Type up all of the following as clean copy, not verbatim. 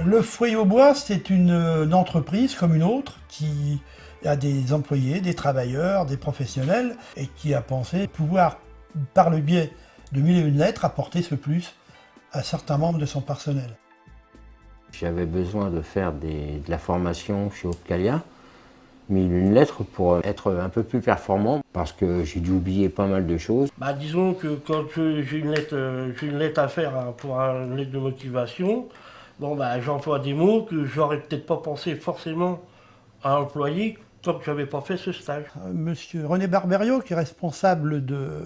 Le Foyer au Bois, c'est une entreprise comme une autre qui a des employés, des travailleurs, des professionnels et qui a pensé pouvoir, par le biais de 1001 lettres, apporter ce plus à certains membres de son personnel. J'avais besoin de faire de la formation chez Opcalia, 1001 lettres pour être un peu plus performant parce que j'ai dû oublier pas mal de choses. Disons que quand j'ai une lettre à faire pour une lettre de motivation, j'emploie des mots que j'aurais peut-être pas pensé forcément à employer tant que j'avais pas fait ce stage. Monsieur René Barberio, qui est responsable de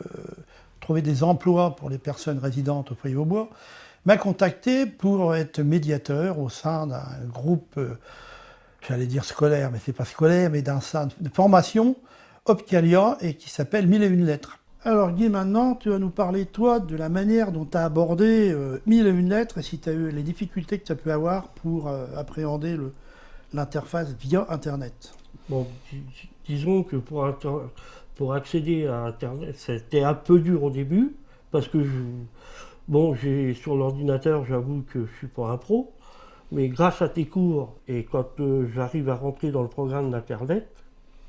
trouver des emplois pour les personnes résidentes au Foyer au Bois, m'a contacté pour être médiateur au sein d'un groupe, j'allais dire scolaire, mais c'est pas scolaire, mais d'un centre de formation Opcalia et qui s'appelle 1001 lettres. Alors Guy, maintenant, tu vas nous parler, toi, de la manière dont tu as abordé 1001 lettres et si tu as eu les difficultés que tu as pu avoir pour appréhender l'interface via Internet. Bon, disons que pour accéder à Internet, c'était un peu dur au début, parce que j'ai sur l'ordinateur, j'avoue que je suis pas un pro, mais grâce à tes cours et quand j'arrive à rentrer dans le programme d'Internet,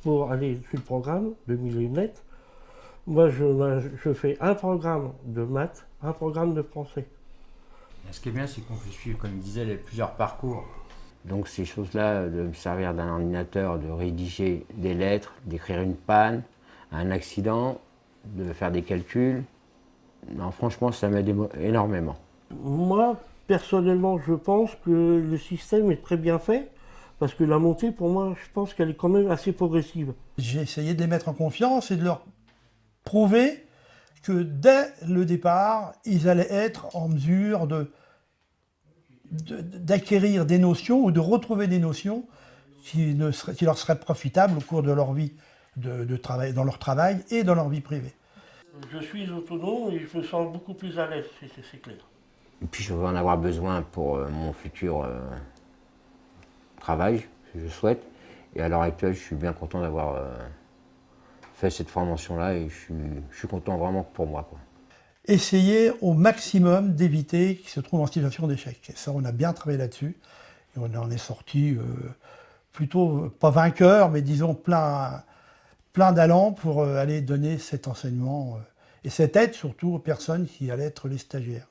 pour aller sur le programme de 1001 lettres, moi je fais un programme de maths, un programme de français. Ce qui est bien, c'est qu'on peut suivre, comme il disait, les plusieurs parcours. Donc ces choses-là, de me servir d'un ordinateur, de rédiger des lettres, d'écrire une panne, un accident, de faire des calculs, non, franchement, ça m'aide énormément. Moi, personnellement, je pense que le système est très bien fait, parce que la montée, pour moi, je pense qu'elle est quand même assez progressive. J'ai essayé de les mettre en confiance et de leur prouver que dès le départ, ils allaient être en mesure d'acquérir des notions ou de retrouver des notions qui leur seraient profitables au cours de leur vie de travail, dans leur travail et dans leur vie privée. Je suis autonome et je me sens beaucoup plus à l'aise, c'est clair. Et puis je vais en avoir besoin pour mon futur travail, que je souhaite. Et à l'heure actuelle, je suis bien content d'avoir fait cette formation-là et je suis content vraiment pour moi, quoi. Essayer au maximum d'éviter qu'ils se trouvent en situation d'échec. Et ça, on a bien travaillé là-dessus. Et on en est sorti plutôt, pas vainqueur, mais disons plein d'allant pour aller donner cet enseignement et cette aide surtout aux personnes qui allaient être les stagiaires.